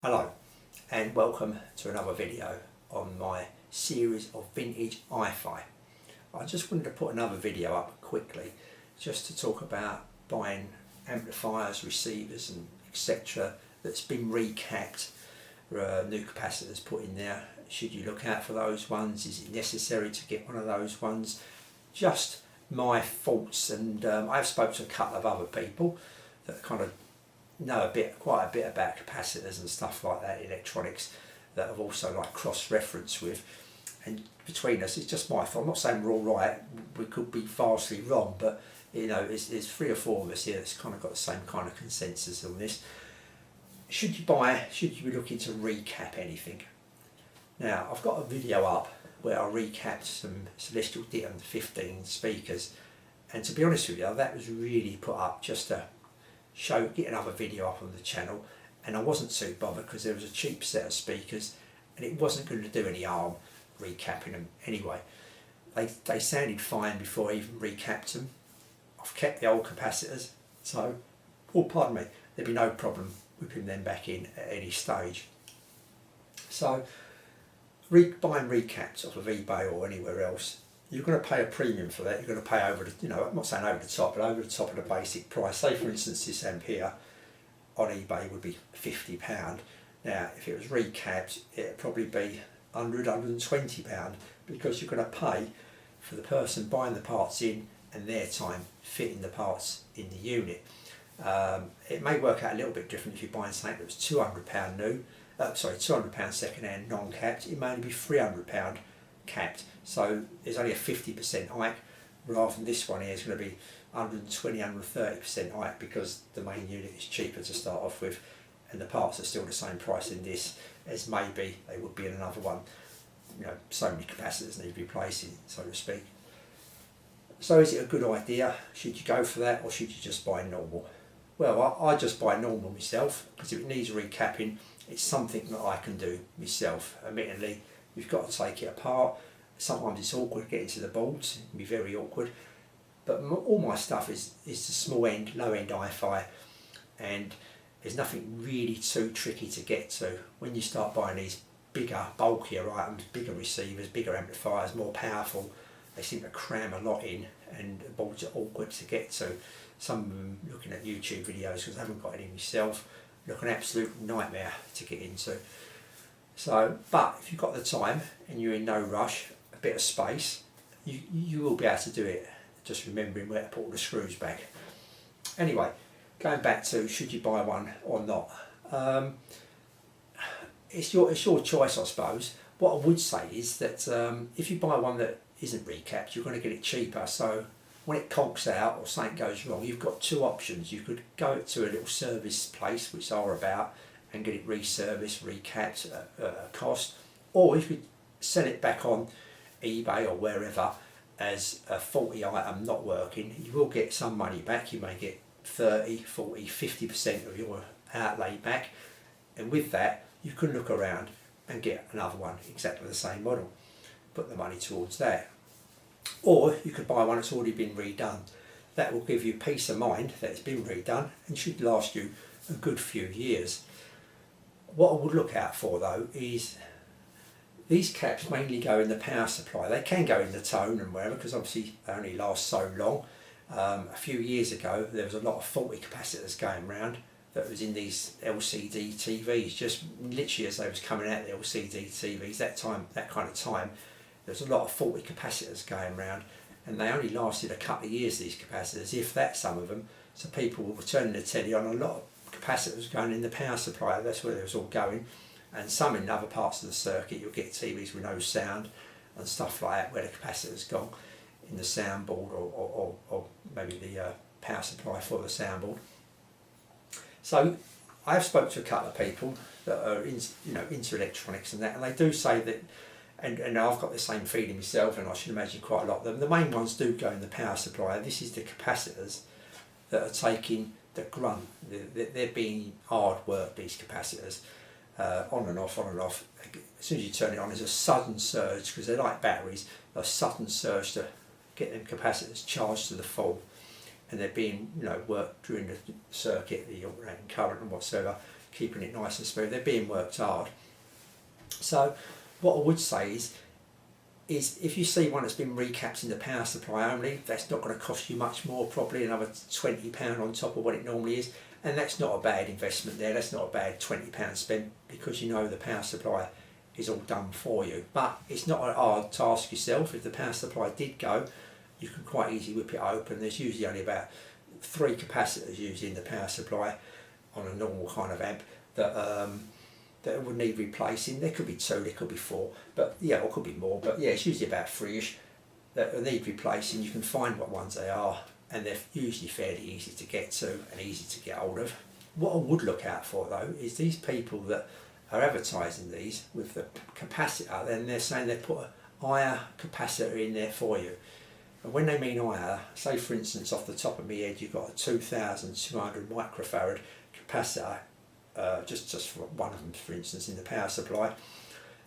Hello and welcome to another video on my series of vintage HiFi. I just wanted to put another video up quickly just to talk about buying amplifiers, receivers and etc. that's been recapped, new capacitors put in there. Should you look out for those ones? Is it necessary to get one of those ones? Just my thoughts, and I've spoken to a couple of other people that kind of know quite a bit about capacitors and stuff like that, electronics, that have also like cross-reference with, and between us it's just my fault. I'm not saying we're all right, we could be vastly wrong, but you know, there's 3 or 4 of us here that's kind of got the same kind of consensus on this. Should you be looking to recap anything? Now I've got a video up where I recapped some Celestial Ditton 15 speakers, and to be honest with you, that was really put up just to get another video up on the channel, and I wasn't too bothered because there was a cheap set of speakers and it wasn't going to do any harm recapping them anyway. They sounded fine before I even recapped them. I've kept the old capacitors, so, oh pardon me, there'd be no problem whipping them back in at any stage. So buying recaps off of eBay or anywhere else, you're going to pay a premium for that. You're going to pay over the, you know, I'm not saying over the top, but over the top of the basic price. Say for instance this amp here on eBay would be £50. Now if it was recapped, it'd probably be £100, £120, because you're going to pay for the person buying the parts in and their time fitting the parts in the unit. It may work out a little bit different if you're buying something that was £200 new, £200 second hand non-capped. It may only be £300 capped, so there's only a 50% hike, rather than this one here is going to be 120, 130% hike, because the main unit is cheaper to start off with and the parts are still the same price in this as maybe they would be in another one. You know, so many capacitors need to be replacing, so to speak. So is it a good idea? Should you go for that, or should you just buy normal? Well, I just buy normal myself, because if it needs recapping, it's something that I can do myself. Admittedly, you've got to take it apart. Sometimes it's awkward getting to the boards, it can be very awkward. But all my stuff is the small end, low end HiFi, and there's nothing really too tricky to get to. When you start buying these bigger, bulkier items, bigger receivers, bigger amplifiers, more powerful, they seem to cram a lot in, and the boards are awkward to get to. Some of them, looking at YouTube videos, because I haven't got any myself, look an absolute nightmare to get into. So, but if you've got the time and you're in no rush, a bit of space, you will be able to do it, just remembering where to put all the screws back. Anyway, going back to should you buy one or not, it's your choice, I suppose. What I would say is that if you buy one that isn't recapped, you're going to get it cheaper. So when it conks out or something goes wrong, you've got 2 options. You could go to a little service place, which are about, and get it reserviced, recapped at a cost, or you could sell it back on eBay or wherever as a faulty item not working. You will get some money back. You may get 30, 40, 50% of your outlay back, and with that you can look around and get another one exactly the same model, put the money towards that. Or you could buy one that's already been redone. That will give you peace of mind that it's been redone and should last you a good few years. What I would look out for though is these caps mainly go in the power supply. They can go in the tone and wherever, because obviously they only last so long. A few years ago there was a lot of faulty capacitors going around that was in these LCD TVs, just literally as they was coming out, the LCD TVs, that kind of time, there was a lot of faulty capacitors going around, and they only lasted a couple of years, these capacitors, if that, some of them. So people were turning the telly on, a lot of capacitors going in the power supply, that's where it was all going. And some in other parts of the circuit, you'll get TVs with no sound and stuff like that, where the capacitor's gone in the soundboard or maybe the power supply for the soundboard. So I've spoken to a couple of people that are into electronics and that, and they do say that, and I've got the same feeling myself, and I should imagine quite a lot of them, the main ones do go in the power supply. This is the capacitors that are taking the grunt. They're being hard work, these capacitors, on and off, on and off. As soon as you turn it on, there's a sudden surge, because they're like batteries, a sudden surge to get them capacitors charged to the full, and they're being worked during the circuit, the alternating current and whatsoever. keeping it nice and smooth. They're being worked hard. So what I would say is if you see one that's been recapped in the power supply only, that's not going to cost you much more, probably another £20 on top of what it normally is, and that's not a bad investment there. That's not a bad £20 spent, because you know the power supply is all done for you. But it's not a hard task yourself. If the power supply did go, you can quite easily whip it open. There's usually only about 3 capacitors used in the power supply on a normal kind of amp that would need replacing. There could be 2, there could be 4, but yeah, or could be more, but yeah, it's usually about 3ish that need replacing. You can find what ones they are, and they're usually fairly easy to get to and easy to get hold of. What I would look out for though is these people that are advertising these with the capacitor, then they're saying they put a higher capacitor in there for you. And when they mean higher, say for instance off the top of my head you've got a 2200 microfarad capacitor, just for one of them for instance in the power supply.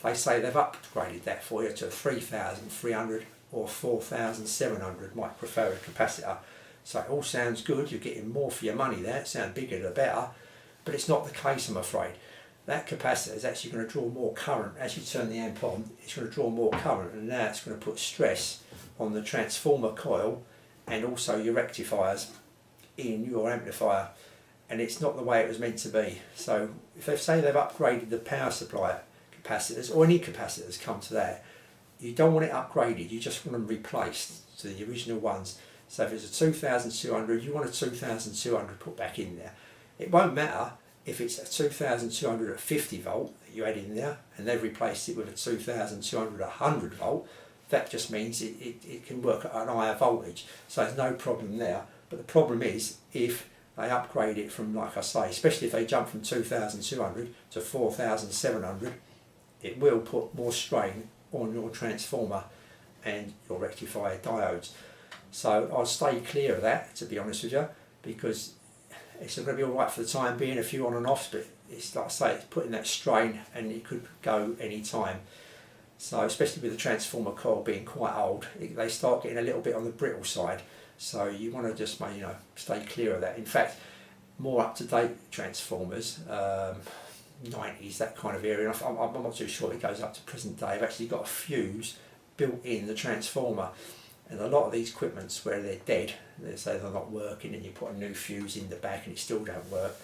They say they've upgraded that for you to a 3300 or 4700 microfarad capacitor. So it all sounds good, you're getting more for your money there, it sounds bigger the better, but it's not the case, I'm afraid. That capacitor is actually going to draw more current. As you turn the amp on, it's going to draw more current, and now it's going to put stress on the transformer coil and also your rectifiers in your amplifier, and it's not the way it was meant to be. So if they say they've upgraded the power supply capacitors, or any capacitors come to that, you don't want it upgraded, you just want them replaced to the original ones. So if it's a 2200, you want a 2200 put back in there. It won't matter if it's a 2200 at 50 volt that you add in there and they've replaced it with a 2200 at 100 volt. That just means it can work at an higher voltage, so there's no problem there. But the problem is if they upgrade it from, like I say, especially if they jump from 2200 to 4700, it will put more strain on your transformer and your rectifier diodes. So I'll stay clear of that, to be honest with you, because it's going to be alright for the time being, a few on and offs, but it's like I say, it's putting that strain and it could go any time. So especially with the transformer coil being quite old, they start getting a little bit on the brittle side. So you want to just stay clear of that. In fact, more up-to-date transformers, 90s, that kind of area, I'm not too sure it goes up to present day. I've actually got a fuse built in the transformer, and a lot of these equipments where they're dead, they say they're not working, and you put a new fuse in the back and it still don't work.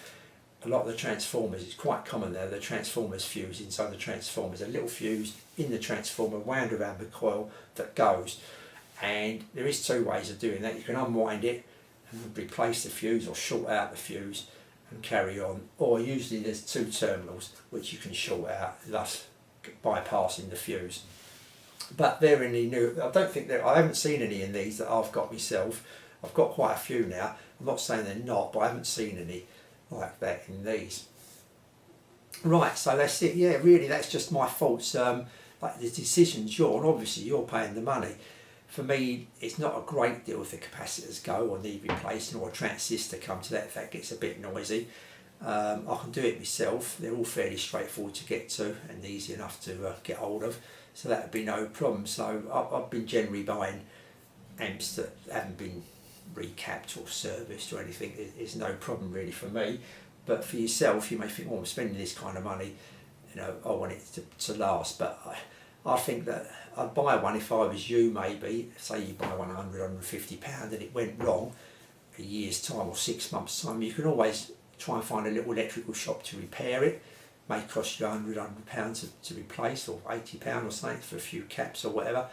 A lot of the transformers, it's quite common there, the transformers fuse inside the transformers, a little fuse in the transformer wound around the coil that goes. And there is 2 ways of doing that. You can unwind it and replace the fuse, or short out the fuse and carry on, or usually there's 2 terminals which you can short out, thus bypassing the fuse. But they're in the new, I haven't seen any in these that I've got myself. I've got quite a few now. I'm not saying they're not, but I haven't seen any like that in these. Right, so that's it. Yeah, really, that's just my thoughts. Like the decision's yours, and obviously you're paying the money. For me, it's not a great deal if the capacitors go or need replacing, or a transistor come to that if that gets a bit noisy. I can do it myself. They're all fairly straightforward to get to and easy enough to get hold of, so that would be no problem. So I've been generally buying amps that haven't been recapped or serviced or anything. It's no problem really for me. But for yourself, you may think, well, I'm spending this kind of money, I want it to last. But I think that I'd buy one if I was you, maybe. Say you buy one £150 and it went wrong a year's time or 6 months' time, you can always try and find a little electrical shop to repair it. May cost you £100 to replace, or £80 or something for a few caps or whatever.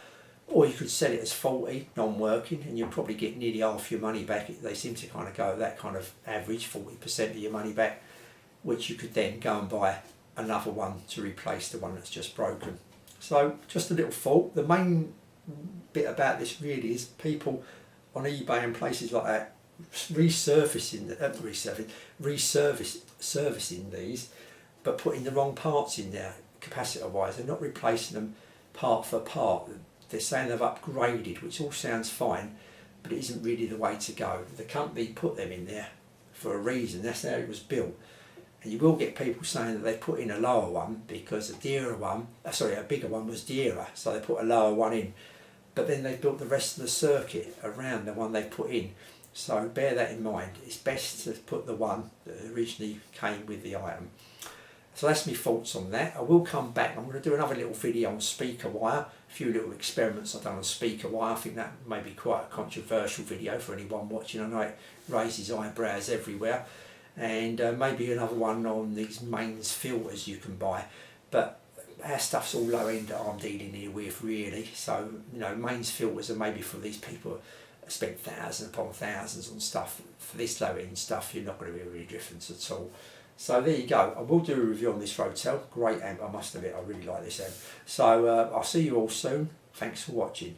Or you could sell it as faulty, non-working, and you'll probably get nearly half your money back. They seem to kind of go that kind of average, 40% of your money back, which you could then go and buy another one to replace the one that's just broken. So just a little thought. The main bit about this really is people on eBay and places like that servicing these, but putting the wrong parts in there capacitor wise. They're not replacing them part for part. They're saying they've upgraded, which all sounds fine, but it isn't really the way to go. The company put them in there for a reason. That's how it was built. And you will get people saying that they put in a lower one because a bigger one was dearer, so they put a lower one in. But then they built the rest of the circuit around the one they put in. So bear that in mind. It's best to put the one that originally came with the item. So that's my thoughts on that. I will come back. I'm going to do another little video on speaker wire. A few little experiments I've done on speaker wire. I think that may be quite a controversial video for anyone watching. I know it raises eyebrows everywhere. And maybe another one on these mains filters you can buy. But our stuff's all low end that I'm dealing here with, really. So, you know, mains filters are maybe for these people that spend thousands upon thousands on stuff. For this low end stuff, you're not going to be really different at all. So there you go. I will do a review on this Rotel. Great amp, I must admit, I really like this amp. So I'll see you all soon. Thanks for watching.